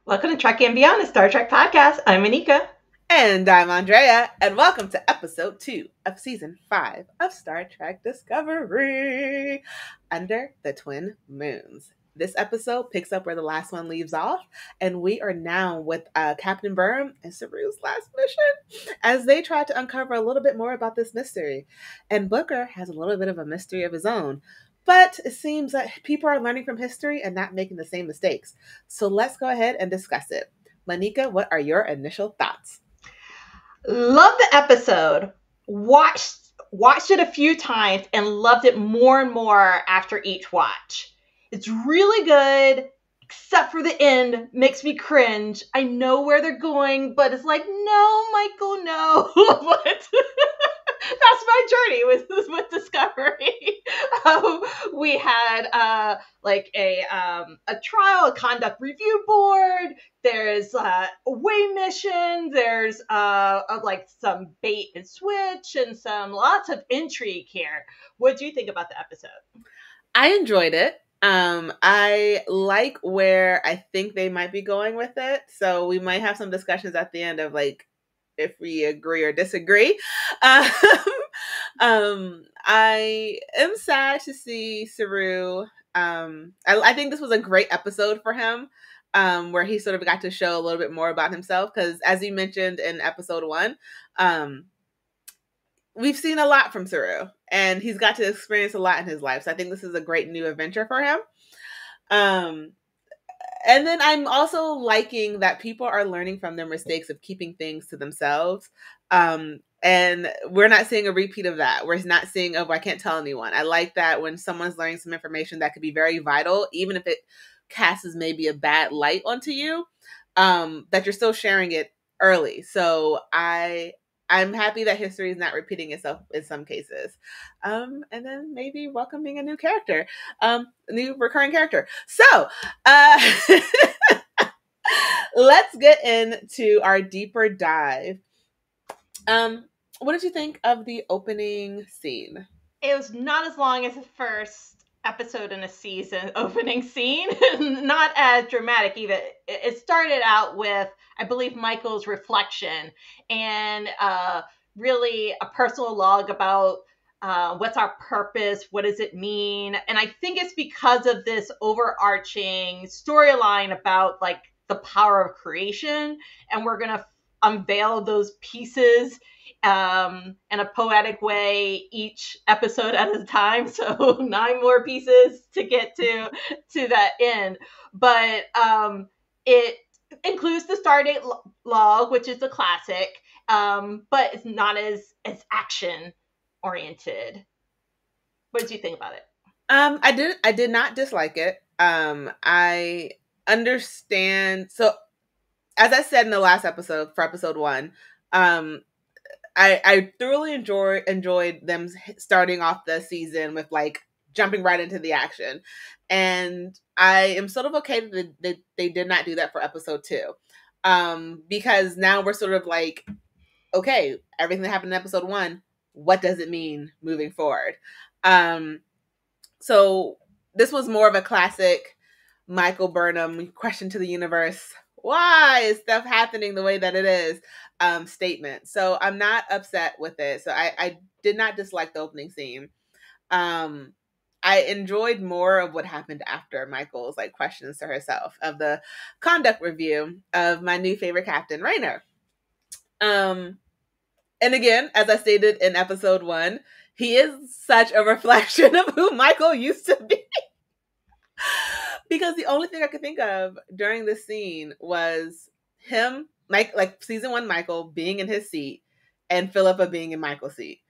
Welcome to Trekkie and Beyond, a Star Trek podcast. I'm Anika. And I'm Andrea, and welcome to episode 2 of season 5 of Star Trek Discovery, Under the Twin Moons. This episode picks up where the last one leaves off, and we are now with Captain Burnham and Saru's last mission as they try to uncover a little bit more about this mystery. And Booker has a little bit of a mystery of his own, but it seems that people are learning from history and not making the same mistakes. So let's go ahead and discuss it. Monica, what are your initial thoughts? Love the episode. Watched it a few times and loved it more and more after each watch. It's really good, except for the end. Makes me cringe. I know where they're going, but it's like, no, Michael, no. But that's my journey with Discovery. We had a trial, a conduct review board. There's a away mission. There's some bait and switch and lots of intrigue here. What do you think about the episode? I enjoyed it. I like where I think they might be going with it. So we might have some discussions at the end of like if we agree or disagree. I am sad to see Saru. I think this was a great episode for him, where he sort of got to show a little bit more about himself. Because as you mentioned in episode 1, we've seen a lot from Saru, and he's got to experience a lot in his life. So I think this is a great new adventure for him. And then I'm also liking that people are learning from their mistakes of keeping things to themselves. And we're not seeing a repeat of that. We're not seeing, I can't tell anyone. I like that when someone's learning some information that could be very vital, even if it casts maybe a bad light onto you, that you're still sharing it early. So I'm happy that history is not repeating itself in some cases. And then maybe welcoming a new character, a new recurring character. So let's get into our deeper dive. What did you think of the opening scene? It was not as long as the first episode in a season opening scene. Not as dramatic either. It started out with, I believe, Michael's reflection and really a personal log about what's our purpose, what does it mean. And I think it's because of this overarching storyline about like the power of creation, and we're gonna unveil those pieces in a poetic way each episode at a time. So 9 more pieces to get to that end. But it includes the Stardate log, which is a classic, but it's not as action oriented. What did you think about it? I did not dislike it. I understand. So as I said in the last episode, for episode 1, I thoroughly enjoyed them starting off the season with like jumping right into the action. And I am sort of okay that they did not do that for episode 2. Because now we're sort of like, okay, everything that happened in episode 1, what does it mean moving forward? So this was more of a classic Michael Burnham question to the universe. Why is stuff happening the way that it is? Statement. So I'm not upset with it. So I did not dislike the opening scene. I enjoyed more of what happened after Michael's like questions to herself of the conduct review of my new favorite captain, Raynor. And again, as I stated in episode 1, he is such a reflection of who Michael used to be. Because the only thing I could think of during this scene was him, like season 1 Michael being in his seat and Philippa being in Michael's seat.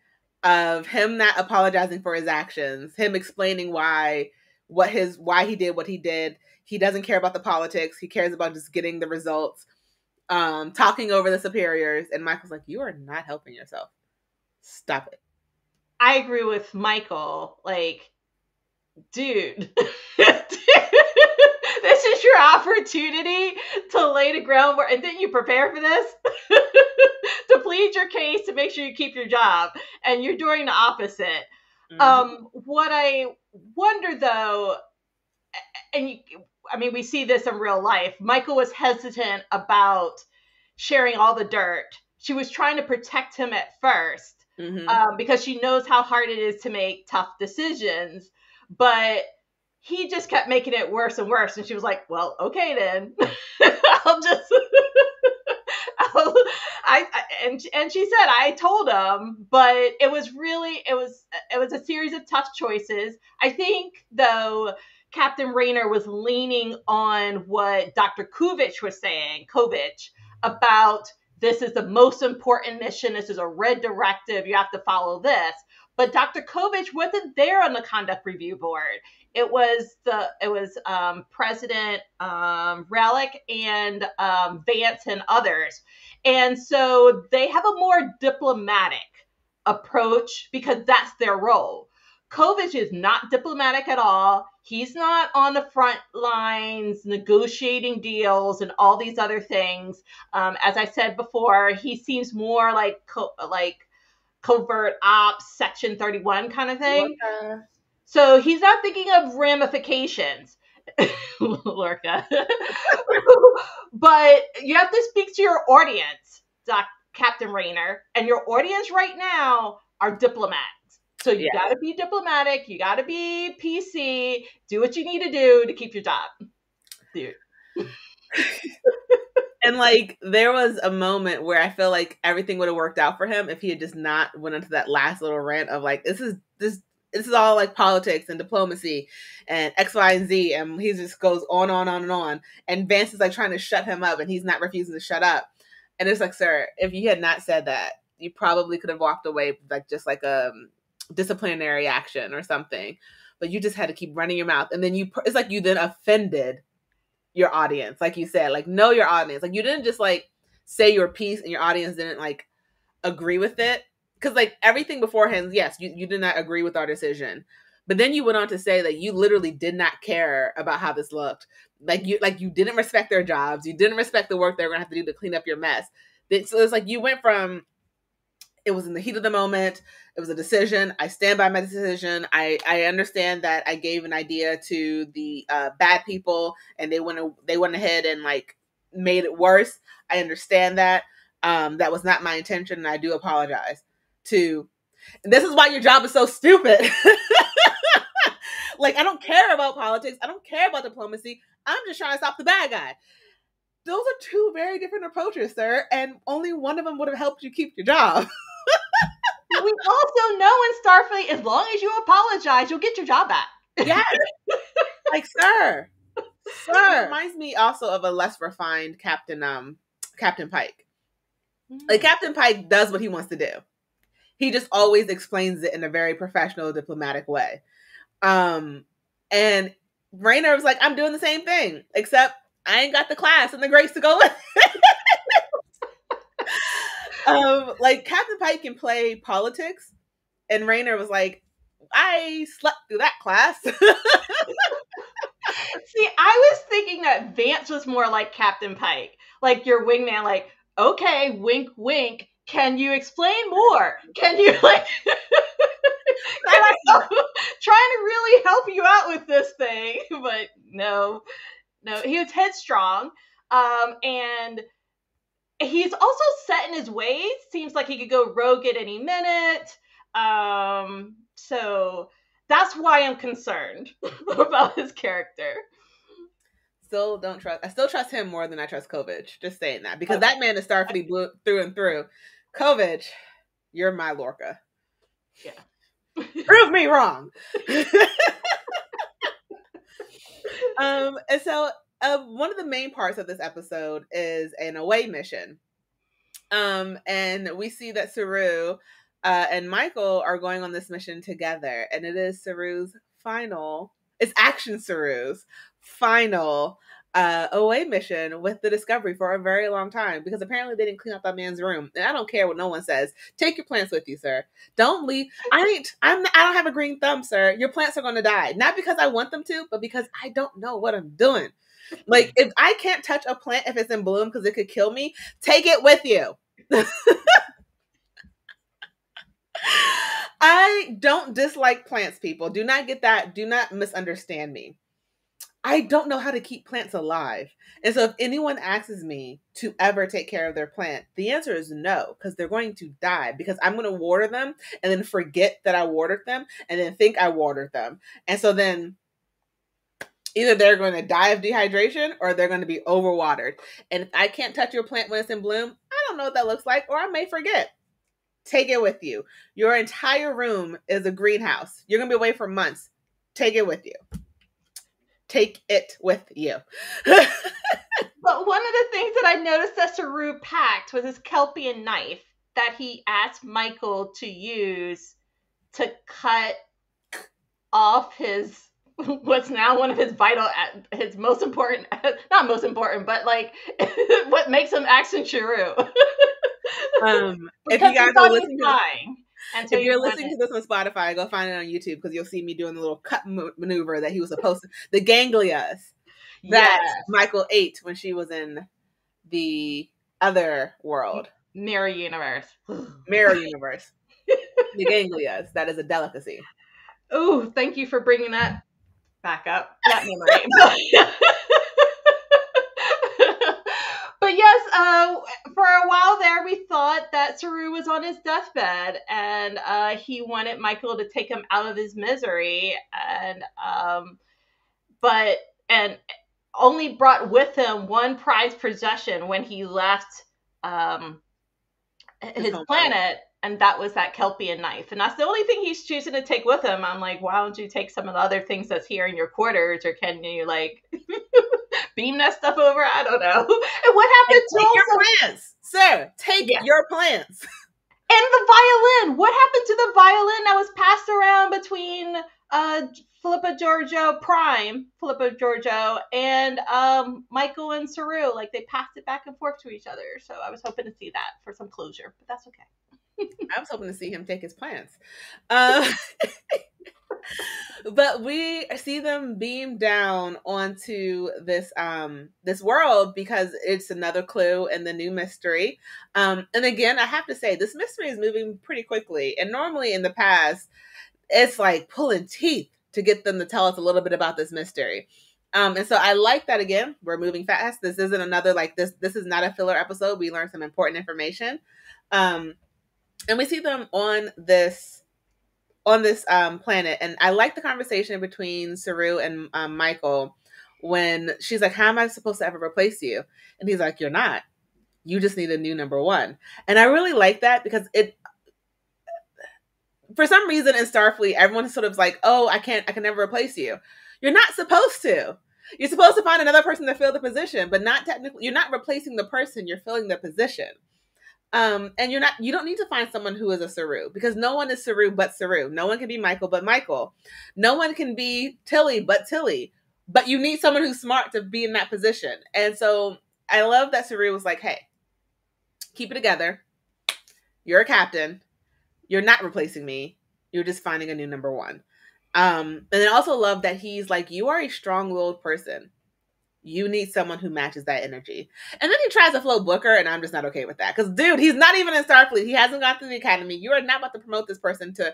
Of him not apologizing for his actions, him explaining why he did what he did. He doesn't care about the politics. He cares about just getting the results, talking over the superiors. And Michael's like, you are not helping yourself. Stop it. I agree with Michael. Like, dude, this is your opportunity to lay the groundwork, and didn't you prepare for this? To plead your case, to make sure you keep your job, and you're doing the opposite. Mm-hmm. What I wonder though, and I mean, we see this in real life. Michael was hesitant about sharing all the dirt. She was trying to protect him at first, because she knows how hard it is to make tough decisions. But he just kept making it worse and worse. And she was like, well, okay, then. I'll just. And she said, I told him, but it was a series of tough choices. I think, though, Captain Rayner was leaning on what Dr. Kovich, about this is the most important mission. This is a red directive. You have to follow this. But Dr. Kovich wasn't there on the conduct review board. It was President Relic and Vance and others. And so they have a more diplomatic approach because that's their role. Kovich is not diplomatic at all. He's not on the front lines negotiating deals and all these other things. As I said before, he seems more like covert ops, Section 31 kind of thing. Okay. So he's not thinking of ramifications, Lorca. But you have to speak to your audience, Captain Rayner, and your audience right now are diplomats. So you got to be diplomatic. You got to be PC. Do what you need to do to keep your job, dude. And like, there was a moment where I feel like everything would have worked out for him if he had just not went into that last little rant of like, this is all like politics and diplomacy and X, Y, and Z. And he just goes on and on. And Vance is like trying to shut him up and he's not refusing to shut up. And it's like, sir, if you had not said that, you probably could have walked away with like just like a disciplinary action or something. But you just had to keep running your mouth. And then it's like you then offended your audience. Like you said, like, know your audience. Like, you didn't just like say your piece and your audience didn't like agree with it. Because like everything beforehand, yes, you did not agree with our decision. But then you went on to say that you literally did not care about how this looked. Like you didn't respect their jobs. You didn't respect the work they were going to have to do to clean up your mess. So it's like you went from, it was in the heat of the moment. It was a decision. I stand by my decision. I understand that I gave an idea to the bad people and they went ahead and like made it worse. I understand that. That was not my intention and I do apologize. This is why your job is so stupid. Like, I don't care about politics. I don't care about diplomacy. I'm just trying to stop the bad guy. Those are two very different approaches, sir. And only one of them would have helped you keep your job. We also know in Starfleet, as long as you apologize, you'll get your job back. Yes. Like, sir. It reminds me also of a less refined Captain Pike. Like, Captain Pike does what he wants to do. He just always explains it in a very professional, diplomatic way. And Rayner was like, I'm doing the same thing, except I ain't got the class and the grace to go with it. Like, Captain Pike can play politics, and Rayner was like, I slept through that class. See, I was thinking that Vance was more like Captain Pike, like your wingman, like, okay, wink, wink. Can you explain more? Can you like trying to really help you out with this thing? But no, he was headstrong, and he's also set in his ways. Seems like he could go rogue at any minute. So that's why I'm concerned about his character. I still trust him more than I trust Kovich. Just saying that. Because that man is Starfleet through and through. Kovich, you're my Lorca. Yeah. Prove me wrong. And so one of the main parts of this episode is an away mission. And we see that Saru and Michael are going on this mission together. And it is it's Action Saru's final away mission with the Discovery for a very long time, because apparently they didn't clean up that man's room. And I don't care what no one says. Take your plants with you, sir. Don't leave. I don't have a green thumb, sir. Your plants are going to die. Not because I want them to, but because I don't know what I'm doing. Like, if I can't touch a plant if it's in bloom because it could kill me, take it with you. I don't dislike plants, people. Do not get that. Do not misunderstand me. I don't know how to keep plants alive. And so if anyone asks me to ever take care of their plant, the answer is no, because they're going to die, because I'm going to water them and then forget that I watered them and then think I watered them. And so then either they're going to die of dehydration or they're going to be overwatered. And if I can't touch your plant when it's in bloom, I don't know what that looks like, or I may forget. Take it with you. Your entire room is a greenhouse. You're going to be away for months. Take it with you. Take it with you. But one of the things that I noticed that Saru packed was his Kelpian knife that he asked Michael to use to cut off his what's now one of his his most important, not most important, but like what makes him accent Saru. If you guys are listening if you're listening to this on Spotify, go find it on YouTube, because you'll see me doing the little cut maneuver that he was supposed to, the ganglias that Michael ate when she was in the other world. Mirror universe. Mirror universe. The ganglias. That is a delicacy. Oh, thank you for bringing that back up. That memory. But yes, for a while there, we thought that Saru was on his deathbed, and he wanted Michael to take him out of his misery, and only brought with him one prized possession when he left his planet, and that was that Kelpian knife. And that's the only thing he's choosing to take with him. I'm like, why don't you take some of the other things that's here in your quarters, or can you like beam that stuff over? I don't know. And what happened to your plants, sir? Take your plants. And the violin. What happened to the violin that was passed around between Filippo Giorgio, and Michael and Saru? Like, they passed it back and forth to each other. So I was hoping to see that for some closure, but that's okay. I was hoping to see him take his plants. But we see them beam down onto this this world, because it's another clue in the new mystery. And again, I have to say, this mystery is moving pretty quickly. And normally in the past, it's like pulling teeth to get them to tell us a little bit about this mystery. And so I like that, again, we're moving fast. This isn't another, like, this is not a filler episode. We learned some important information. And we see them on this planet. And I like the conversation between Saru and Michael when she's like, how am I supposed to ever replace you? And he's like, you're not. You just need a new number one. And I really like that, because for some reason in Starfleet, everyone's sort of like, oh, I can never replace you. You're not supposed to. You're supposed to find another person to fill the position, but not technically. You're not replacing the person. You're filling the position. And you don't need to find someone who is a Saru, because no one is Saru but Saru. No one can be Michael but Michael. No one can be Tilly but Tilly. But you need someone who's smart to be in that position. And so I love that Saru was like, hey, keep it together. You're a captain. You're not replacing me. You're just finding a new number one. And I also love that he's like, you are a strong-willed person. You need someone who matches that energy. And then he tries to float Booker, and I'm just not okay with that. Because, dude, he's not even in Starfleet. He hasn't gone through the academy. You are not about to promote this person to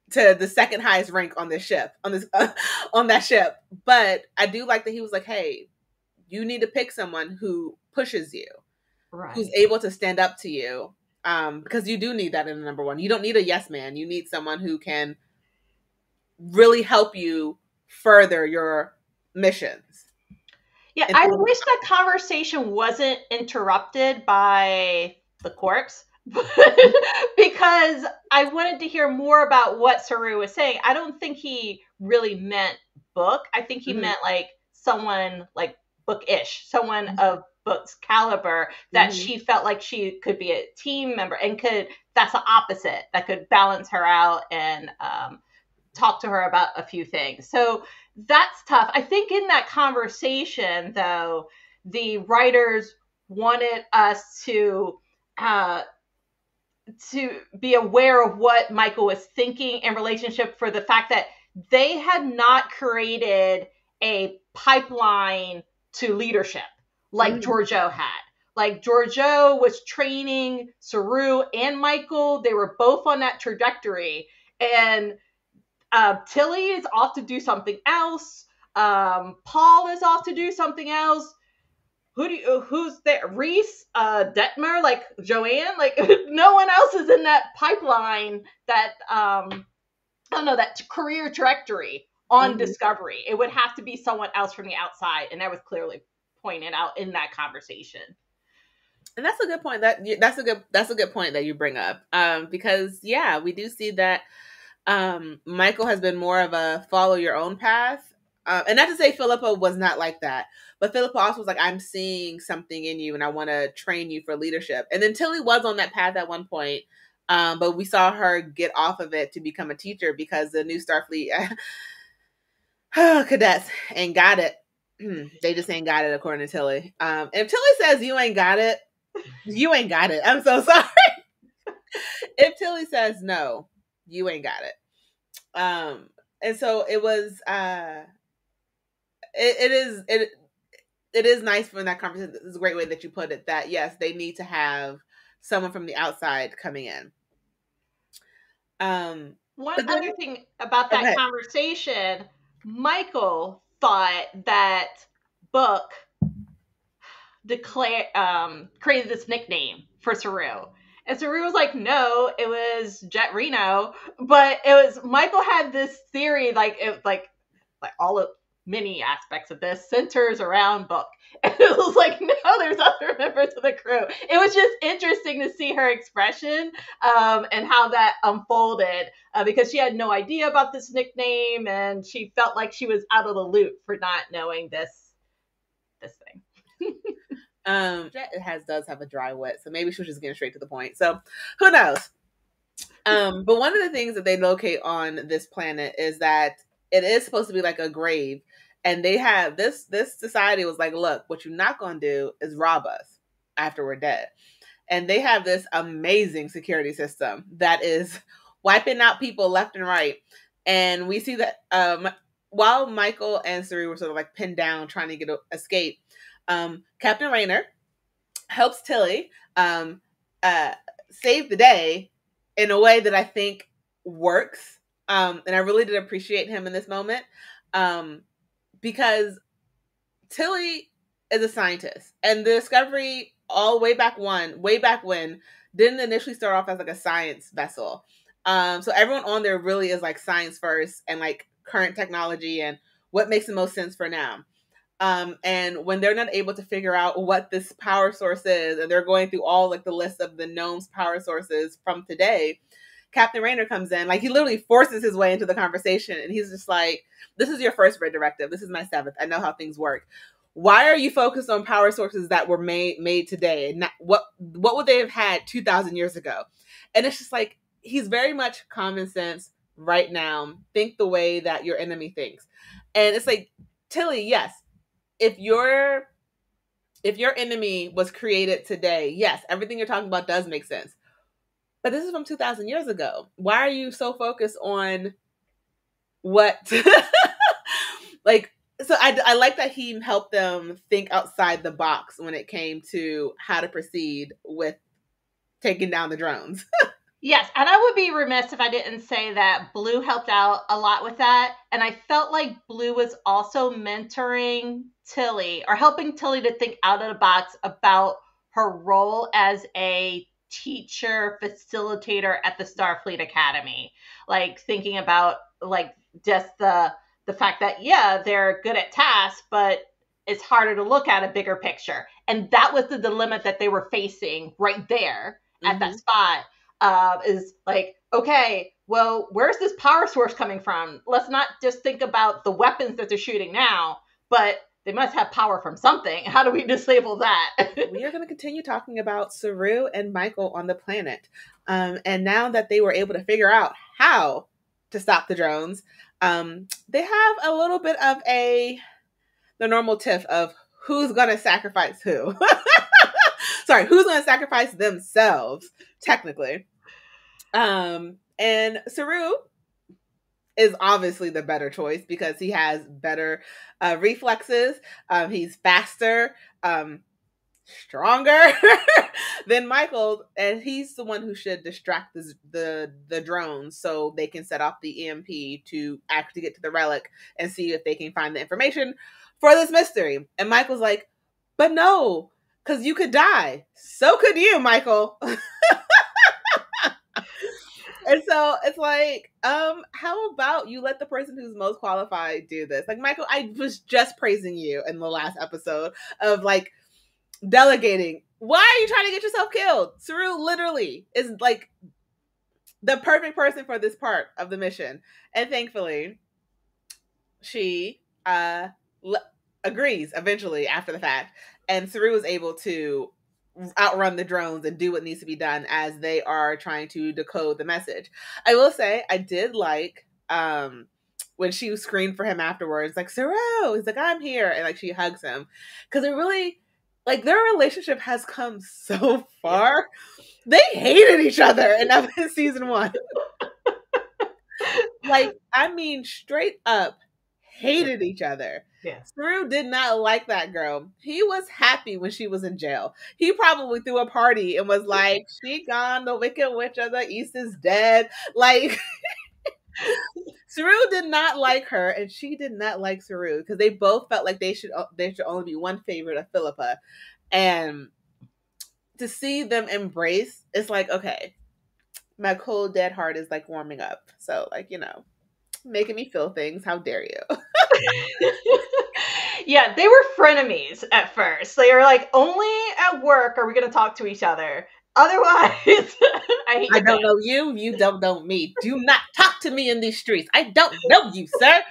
the second highest rank on this ship, on that ship. But I do like that he was like, hey, you need to pick someone who pushes you, right, who's able to stand up to you. Because you do need that in the number one. You don't need a yes man. You need someone who can really help you further your missions. Yeah, I wish that conversation wasn't interrupted by the corpse, because I wanted to hear more about what Saru was saying. I don't think he really meant Book. I think he meant like someone like Book-ish, someone of Book's caliber that she felt like she could be a team member and that's the opposite, that could balance her out and talk to her about a few things. So that's tough. I think in that conversation, though, the writers wanted us to be aware of what Michael was thinking in relationship, for the fact that they had not created a pipeline to leadership like Giorgio had. Like, Giorgio was training Saru and Michael. They were both on that trajectory. And Tilly is off to do something else. Paul is off to do something else. Who's there? Reese, Detmer, like Joanne, like no one else is in that pipeline that I don't know, that career trajectory on Discovery. It would have to be someone else from the outside, and that was clearly pointed out in that conversation. And that's a good point. That's a good point that you bring up. Because yeah, we do see that Michael has been more of a follow your own path. And not to say Philippa was not like that, but Philippa also was like, I'm seeing something in you and I want to train you for leadership. And then Tilly was on that path at one point, but we saw her get off of it to become a teacher because the new Starfleet cadets ain't got it. They just ain't got it, according to Tilly. If Tilly says you ain't got it, you ain't got it. I'm so sorry. If Tilly says no, you ain't got it. And so it was it is nice for that conversation. This is a great way that you put it, that yes, they need to have someone from the outside coming in. One other thing about that conversation, Michael thought that Book created this nickname for Saru. And Saru was like, no, it was Jet Reno. But it was, Michael had this theory, like all of many aspects of this centers around Book. And it was like, no, there's other members of the crew. It was just interesting to see her expression and how that unfolded because she had no idea about this nickname and she felt like she was out of the loop for not knowing this thing. Jet does have a dry wit, so maybe she was just getting straight to the point. So who knows? But one of the things that they locate on this planet is that it is supposed to be like a grave, and they have this society was like, look, what you're not gonna do is rob us after we're dead. And they have this amazing security system that is wiping out people left and right. And we see that while Michael and Saru were sort of like pinned down trying to escape, Captain Raynor helps Tilly save the day in a way that I think works. And I really did appreciate him in this moment because Tilly is a scientist, and the Discovery way back when didn't initially start off as like a science vessel. So everyone on there really is like science first and like current technology and what makes the most sense for now. And when they're not able to figure out what this power source is, and they're going through all like the list of the gnomes power sources from today, Captain Raynor comes in, like he literally forces his way into the conversation, and he's just like, this is your first red directive. This is my seventh. I know how things work. Why are you focused on power sources that were made today? And what would they have had 2,000 years ago? And it's just like, he's very much common sense right now. Think the way that your enemy thinks. And it's like, Tilly, yes, if your enemy was created today, yes, everything you're talking about does make sense. But this is from 2,000 years ago. Why are you so focused on what? Like, so I like that he helped them think outside the box when it came to how to proceed with taking down the drones. Yes, and I would be remiss if I didn't say that Blue helped out a lot with that. And I felt like Blue was also mentoring Tilly or helping Tilly to think out of the box about her role as a teacher facilitator at the Starfleet Academy. Like thinking about like just the fact that, yeah, they're good at tasks, but it's harder to look at a bigger picture. And that was the dilemma that they were facing right there at that spot. Is like, okay, well, where's this power source coming from? Let's not just think about the weapons that they're shooting now, but they must have power from something. How do we disable that? We are going to continue talking about Saru and Michael on the planet. And now that they were able to figure out how to stop the drones, they have a little bit of the normal tiff of who's going to sacrifice who. Sorry, who's going to sacrifice themselves, technically. And Saru is obviously the better choice because he has better reflexes. He's faster. stronger than Michael, and he's the one who should distract the drones so they can set off the EMP to actually get to the relic and see if they can find the information for this mystery. And Michael's like, but no, because you could die. So could you, Michael. And so it's like, how about you let the person who's most qualified do this? Like, Michael, I was just praising you in the last episode of like delegating. Why are you trying to get yourself killed? Saru literally is like the perfect person for this part of the mission. And thankfully, she agrees eventually after the fact. And Saru is able to outrun the drones and do what needs to be done as they are trying to decode the message. I will say I did like when she screamed for him afterwards, like, Saru, he's like, I'm here, and like she hugs him, because it really, like, their relationship has come so far. They hated each other in season 1. Like, I mean, straight up hated each other. Yeah. Saru did not like that girl. He was happy when she was in jail. He probably threw a party and was like, she gone, the wicked witch of the east is dead. Like, Saru did not like her, and she did not like Saru, because they both felt like they should only be one favorite of Philippa. And to see them embrace, it's like, okay, my cold dead heart is like warming up. So, like, you know, making me feel things. How dare you? Yeah, they were frenemies at first. They were like, only at work are we going to talk to each other. Otherwise, I don't know you. You don't know me. Do not talk to me in these streets. I don't know you, sir.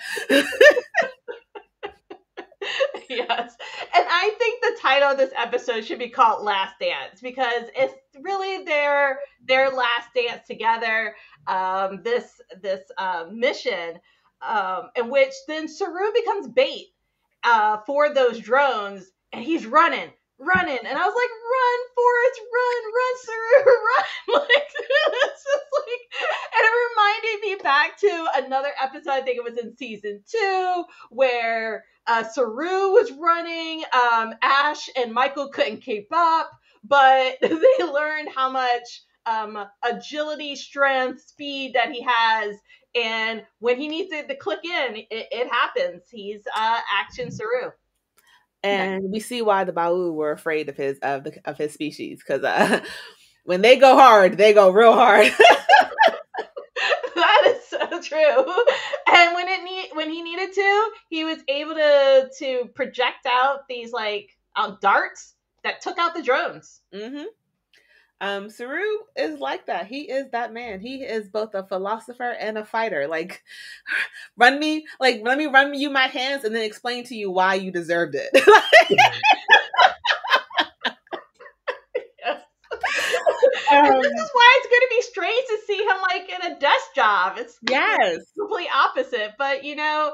Yes. And I think the title of this episode should be called Last Dance, because it's really their last dance together. This mission, in which then Saru becomes bait for those drones, and he's running, and I was like, run, Forrest, run, Saru, run. Like, it's just like, and it reminded me back to another episode, I think it was in season 2, where Saru was running, Ash and Michael couldn't keep up, but they learned how much agility, strength, speed that he has, and when he needs it to click in, it happens. He's Action Saru. And we see why the Bao'u were afraid of his species, because when they go hard, they go real hard. That is so true. And when he needed to, he was able to project out these like darts that took out the drones. Mm-hmm. Saru is like that. He is that man. He is both a philosopher and a fighter. Like, let me run you my hands and then explain to you why you deserved it. And this is why it's going to be strange to see him like in a desk job. It's complete opposite. But you know,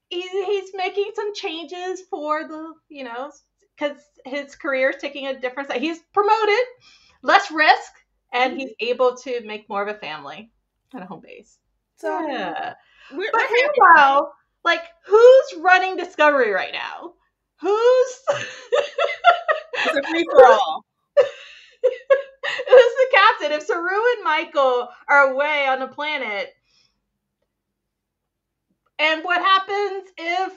he's making some changes for the, you know, because his career is taking a different side. He's promoted, less risk, and he's able to make more of a family and a home base. So yeah. But meanwhile, like, who's running Discovery right now? Who's it's a free for all. Who's the captain? If Saru and Michael are away on the planet, and what happens if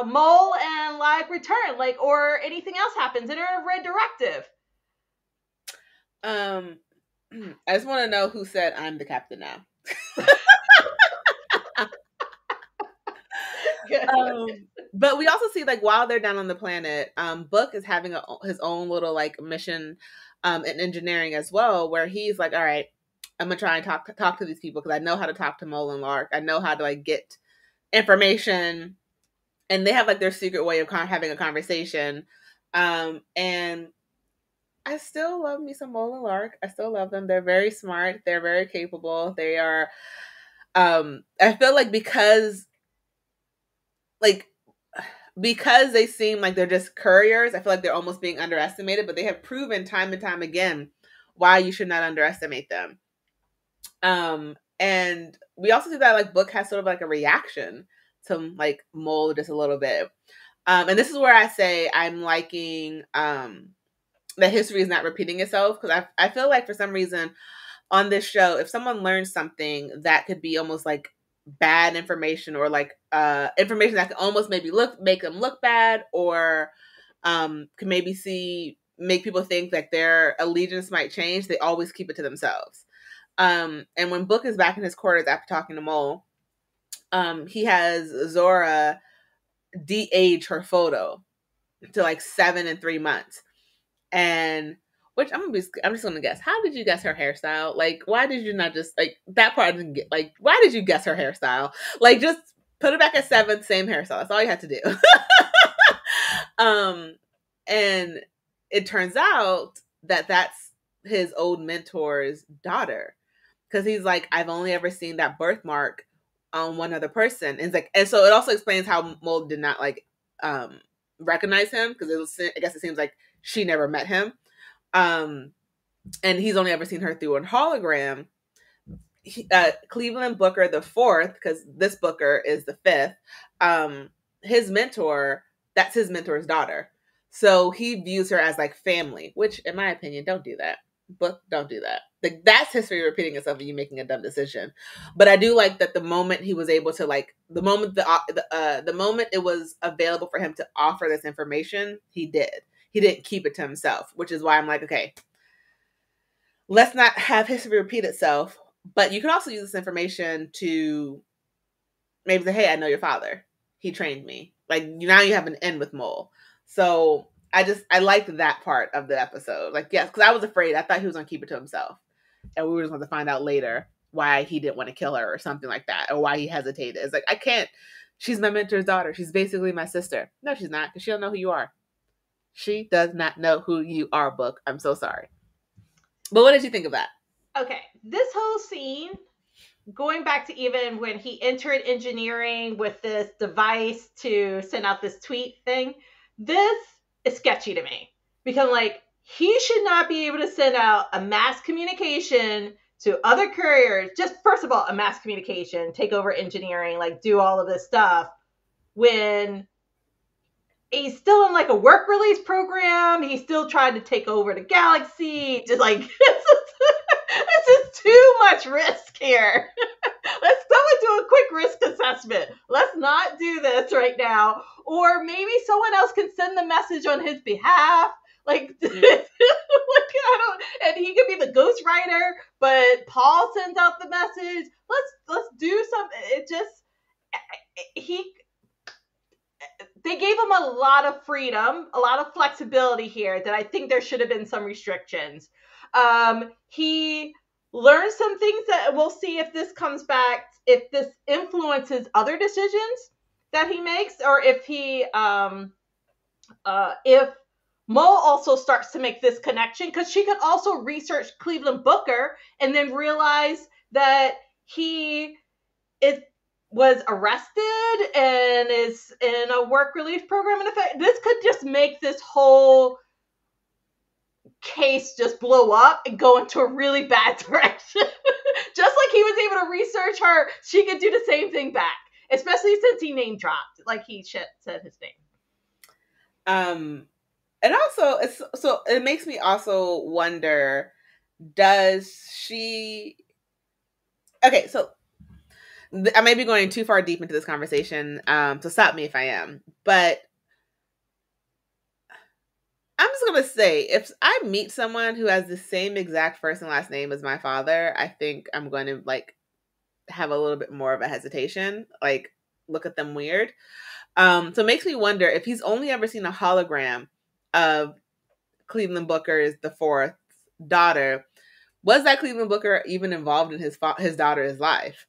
Mole and Lag return, like, or anything else happens and they're a red directive? I just want to know who said I'm the captain now. But we also see, like, while they're down on the planet, Book is having his own little like mission in engineering as well, where he's like, all right, I'm gonna try and talk to these people, because I know how to talk to Mole and Lark. I know how to like get information, and they have like their secret way of having a conversation. And I still love me some Mole and Lark. I still love them. They're very smart. They're very capable. They are. I feel like because they seem like they're just couriers, I feel like they're almost being underestimated, but they have proven time and time again why you should not underestimate them. And we also see that like Book has sort of like a reaction to like Mole just a little bit. And this is where I say I'm liking that history is not repeating itself, because I feel like for some reason on this show, if someone learns something that could be almost like bad information, or like information that could almost maybe make them look bad, or could maybe make people think that their allegiance might change, they always keep it to themselves. And when Book is back in his quarters after talking to Mole, he has Zora de-age her photo to like 7 and 3 months. And which I'm just gonna guess. How did you guess her hairstyle? Like, why did you not just like that part? I didn't get, like, why did you guess her hairstyle? Like, just put it back at 7, same hairstyle. That's all you had to do. And it turns out that that's his old mentor's daughter, because he's like, I've only ever seen that birthmark on one other person, and it's like, and so it also explains how Mold did not like recognize him, because I guess it seems like she never met him, and he's only ever seen her through a hologram. Cleveland Booker the fourth, because this Booker is the fifth, his mentor, that's his mentor's daughter, so he views her as like family, which in my opinion, don't do that. Book, don't do that. Like, that's history repeating itself and you making a dumb decision. But I do like that the moment he was able to, like, the moment it was available for him to offer this information, he did. He didn't keep it to himself, which is why I'm like, okay, let's not have history repeat itself. But you can also use this information to maybe say, hey, I know your father. He trained me. Like, now you have an end with Mole. So I liked that part of the episode. Like, yes, because I was afraid. I thought he was going to keep it to himself. And we were just going to find out later why he didn't want to kill her or something like that, or why he hesitated. It's like, I can't. She's my mentor's daughter. She's basically my sister. No, she's not, because she don't know who you are. She does not know who you are, Book. I'm so sorry. But what did you think of that? Okay, this whole scene, going back to even when he entered engineering with this device to send out this tweet thing, this is sketchy to me, because like, he should not be able to send out a mass communication to other couriers. Just first of all, a mass communication, take over engineering, like do all of this stuff when he's still in like a work release program. He's still trying to take over the galaxy. Just like, this is too much risk here. Let's someone do a quick risk assessment. Let's not do this right now. Or maybe someone else can send the message on his behalf. Like, like, I don't, and he could be the ghostwriter, but Paul sends out the message. Let's do something. It just, they gave him a lot of freedom, a lot of flexibility here that I think there should have been some restrictions. He learned some things that we'll see if this comes back, if this influences other decisions that he makes, or if if Mo also starts to make this connection, because she could also research Cleveland Booker and then realize that he was arrested and is in a work relief program. In effect, this could just make this whole case just blow up and go into a really bad direction. Just like he was able to research her, she could do the same thing back, especially since he name dropped, like he said his name. And also, it makes me also wonder, does she... Okay, so I may be going too far deep into this conversation, so stop me if I am. But I'm just going to say, if I meet someone who has the same exact first and last name as my father, I think I'm going to, like, have a little bit more of a hesitation, like, look at them weird. So it makes me wonder if he's only ever seen a hologram of Cleveland Booker's the fourth daughter. Was that Cleveland Booker even involved in his daughter's life?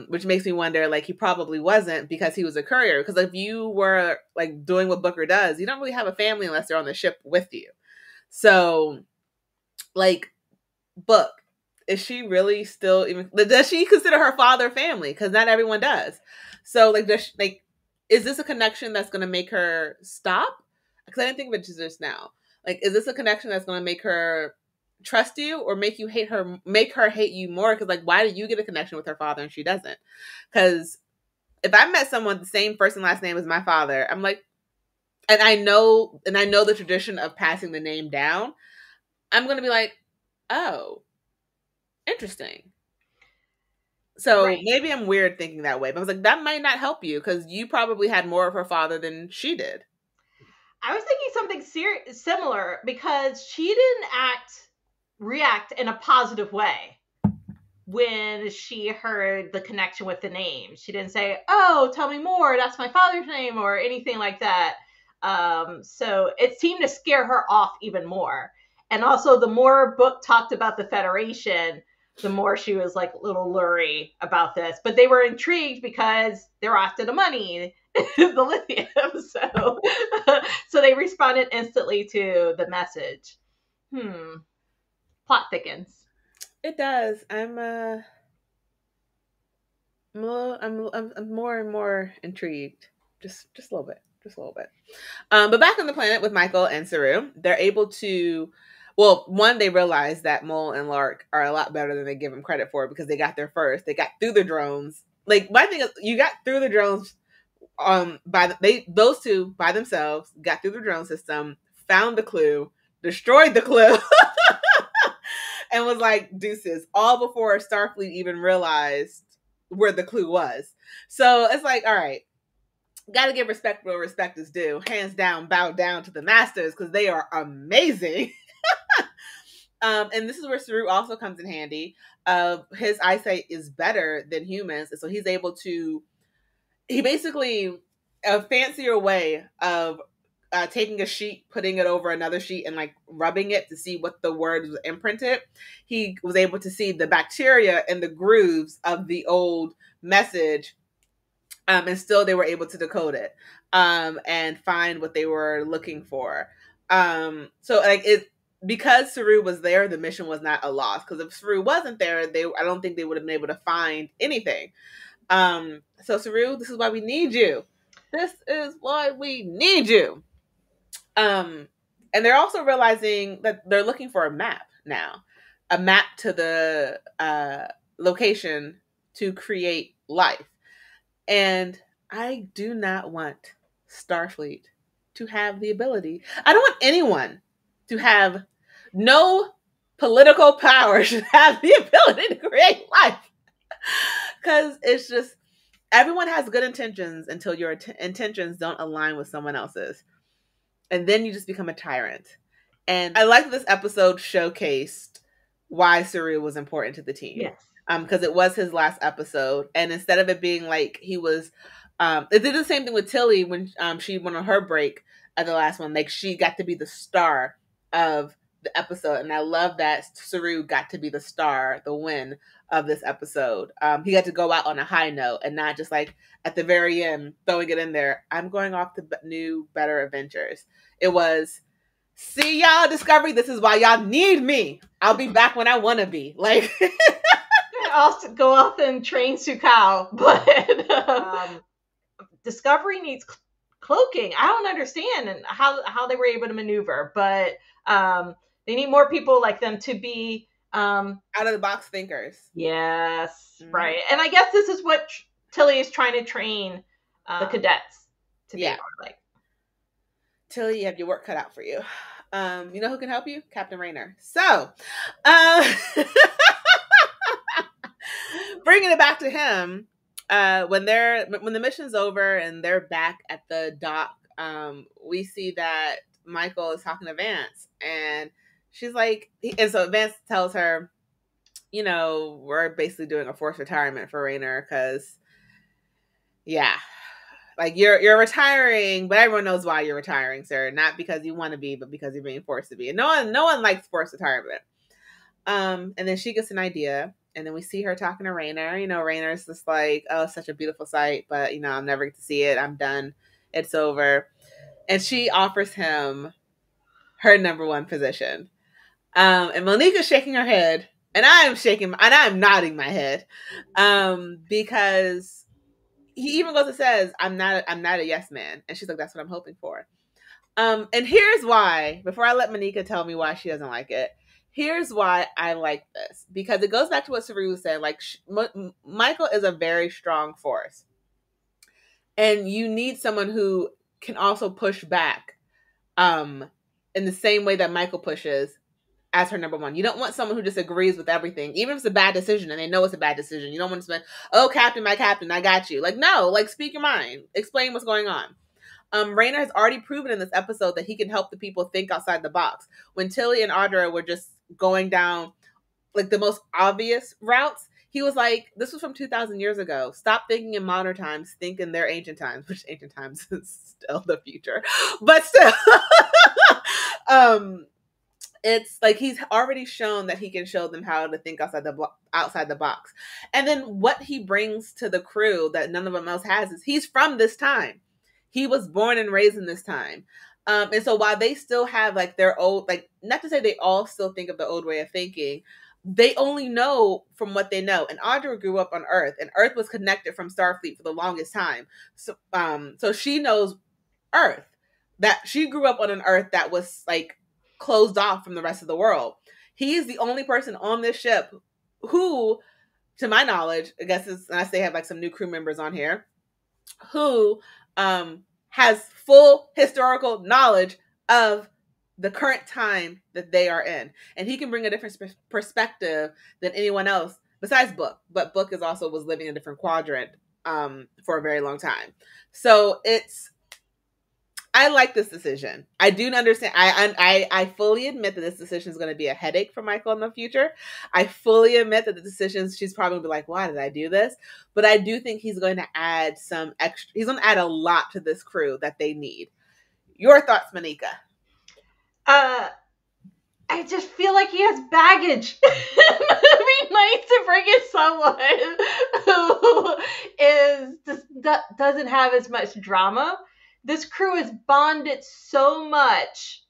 Which makes me wonder, like, he probably wasn't, because he was a courier. Because if you were like doing what Booker does, you don't really have a family unless they're on the ship with you. So, like, Book, is she really still even? Does she consider her father family? Because not everyone does. So, like, is this a connection that's going to make her stop? Because I didn't think of it just now. Like, is this a connection that's going to make her trust you, or make her hate you more? Because, like, why do you get a connection with her father and she doesn't? Because if I met someone the same first and last name as my father, I'm like, and I know the tradition of passing the name down, I'm going to be like, oh, interesting. So Right. maybe I'm weird thinking that way. But I was like, that might not help you because you probably had more of her father than she did. I was thinking something similar because she didn't react in a positive way when she heard the connection with the name. She didn't say, "Oh, tell me more. That's my father's name," or anything like that. So it seemed to scare her off even more. And also, the more book talked about the Federation, the more she was like a little lurie about this. But they were intrigued because they're after the money, the lithium. So, so they responded instantly to the message. Plot thickens. It does. I'm more and more intrigued. Just a little bit. Just a little bit. But back on the planet with Michael and Saru, they're able to. Well, one, they realize that Mole and Lark are a lot better than they give them credit for because they got there first. They got through the drones. Like my thing is, you got through the drones. Those two by themselves got through the drone system, found the clue, destroyed the clue, and was like deuces. All before Starfleet even realized where the clue was. So it's like, all right, got to give respect where respect is due. Hands down, bow down to the masters because they are amazing. And this is where Saru also comes in handy. His eyesight is better than humans, and so he's able to. He basically a fancier way of taking a sheet, putting it over another sheet, and like rubbing it to see what the word was imprinted. He was able to see the bacteria and the grooves of the old message. And still they were able to decode it and find what they were looking for. So like it because Saru was there, the mission was not a loss. Because if Saru wasn't there, I don't think they would have been able to find anything. So Saru, this is why we need you. This is why we need you. And they're also realizing that they're looking for a map now, a map to the location to create life. And I do not want Starfleet to have the ability. I don't want anyone to have no political power should have the ability to create life. Because it's just everyone has good intentions until your intentions don't align with someone else's. And then you just become a tyrant. And I like this episode showcased why Saru was important to the team. Yes. Because it was his last episode. And instead of it being like he was, it did the same thing with Tilly when she went on her break at the last one. Like she got to be the star of the episode. And I love that Saru got to be the star, the win of this episode. He got to go out on a high note and not just like at the very end throwing it in there. I'm going off to new, better adventures. It was, see y'all, Discovery. This is why y'all need me. I'll be back when I want to be. Like, I'll go off and train Sukal, but Discovery needs cloaking. I don't understand and how they were able to maneuver, but they need more people like them to be out of the box thinkers. Yes, right. And I guess this is what Tilly is trying to train the cadets to be like. Tilly, you have your work cut out for you. You know who can help you? Captain Raynor. So, bringing it back to him, when the mission's over and they're back at the dock, we see that Michael is talking to Vance, and she's like, and so Vance tells her, you know, we're basically doing a forced retirement for Raynor because, yeah. Like you're retiring, but everyone knows why you're retiring, sir. Not because you want to be, but because you're being forced to be. And no one likes forced retirement. And then she gets an idea, and then we see her talking to Raynor. You know, Raynor's just like, oh, such a beautiful sight, but you know, I'll never get to see it. I'm done. It's over. And she offers him her number one position. And Monica's shaking her head, and I'm nodding my head, because he even goes and says, I'm not a yes man. And she's like, that's what I'm hoping for. And here's why, before I let Monica tell me why she doesn't like it, here's why I like this. Because it goes back to what Saru said, like Michael is a very strong force. And you need someone who can also push back in the same way that Michael pushes as her number one. You don't want someone who just agrees with everything, even if it's a bad decision and they know it's a bad decision. You don't want to say, "Oh, Captain, my Captain, I got you." Like, no, like, speak your mind, explain what's going on. Raina has already proven in this episode that he can help the people think outside the box. When Tilly and Audra were just going down like the most obvious routes, he was like, this was from 2,000 years ago. Stop thinking in modern times, think in their ancient times, which ancient times is still the future. But still, it's like he's already shown that he can show them how to think outside the box. And then what he brings to the crew that none of them else has is he's from this time. He was born and raised in this time. And so while they still have like their old, like, not to say they all still think of the old way of thinking, they only know from what they know. And Audra grew up on Earth, and Earth was connected from Starfleet for the longest time. So she knows Earth. That she grew up on an Earth that was like closed off from the rest of the world. He is the only person on this ship who, to my knowledge, I guess unless they have like some new crew members on here, who has full historical knowledge of the current time that they are in. And he can bring a different perspective than anyone else besides Book. But Book was living in a different quadrant for a very long time. So I like this decision. I do understand. I fully admit that this decision is going to be a headache for Michael in the future. I fully admit that the decisions, she's probably going to be like, why did I do this? But I do think he's going to add some extra. He's going to add a lot to this crew that they need. Your thoughts, Monica? I just feel like he has baggage. It'd be nice to bring in someone who doesn't have as much drama. This crew is bonded so much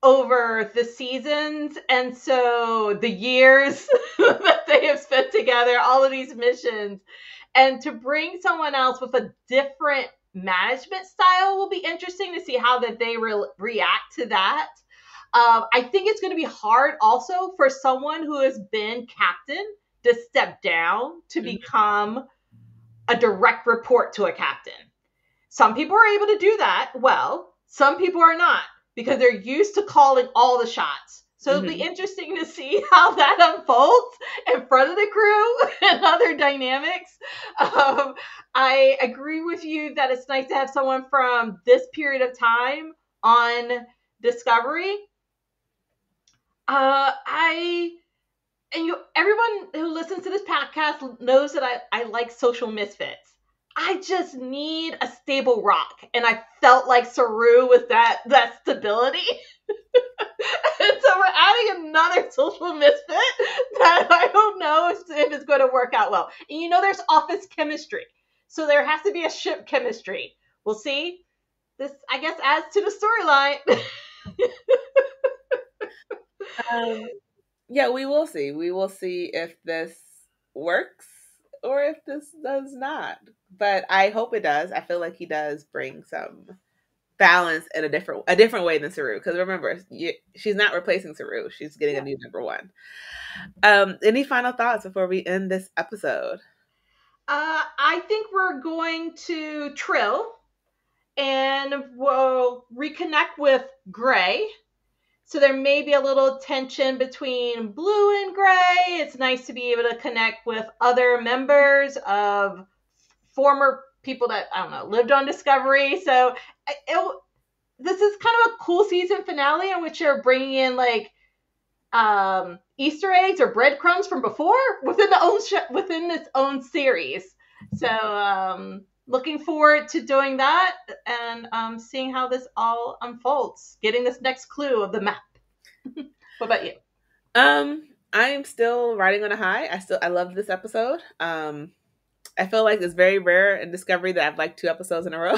over the seasons, and so the years that they have spent together, all of these missions, and to bring someone else with a different management style will be interesting to see how that they react to that. I think it's going to be hard also for someone who has been captain to step down to become a direct report to a captain. Some people are able to do that well. Some people are not because they're used to calling all the shots. So it'll be interesting to see how that unfolds in front of the crew and other dynamics. I agree with you that it's nice to have someone from this period of time on Discovery. Everyone who listens to this podcast knows that I like social misfits. I just need a stable rock, and I felt like Saru with that stability. And so we're adding another social misfit that I don't know if it's going to work out well. And there's office chemistry, so there has to be a ship chemistry. We'll see. This, I guess, adds to the storyline. Yeah, we will see. We will see if this works or if this does not. But I hope it does. I feel like he does bring some balance in a different way than Saru. Because remember, she's not replacing Saru. She's getting a new number one. Any final thoughts before we end this episode? I think we're going to Trill, and we'll reconnect with Gray. So there may be a little tension between Blue and Gray. It's nice to be able to connect with other members of former people that, I don't know, lived on Discovery. So this is kind of a cool season finale in which you're bringing in like Easter eggs or breadcrumbs from before within its own series. So looking forward to doing that and seeing how this all unfolds, getting this next clue of the map. What about you? I am still riding on a high. I love this episode. I feel like it's very rare in Discovery that I've liked 2 episodes in a row.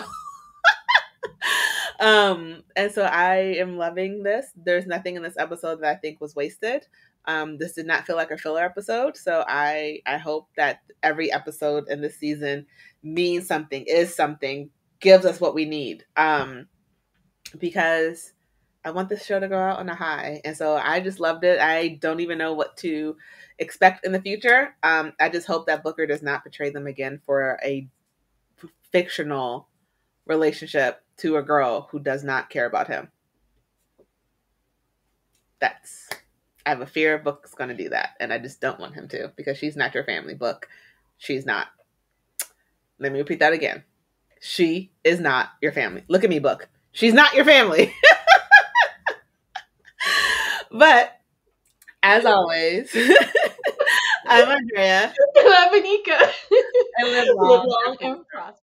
And so I am loving this. There's nothing in this episode that I think was wasted. This did not feel like a filler episode. So I hope that every episode in this season means something, is something, gives us what we need. Because I want this show to go out on a high. And so I just loved it. I don't even know what to expect in the future. I just hope that Booker does not betray them again for a fictional relationship to a girl who does not care about him. I have a fear a book's going to do that, and I just don't want him to, because she's not your family, book. She's not. Let me repeat that again. She is not your family. Look at me, book. She's not your family. But, as always, I'm Andrea. And I'm Anika. And live long and prosper.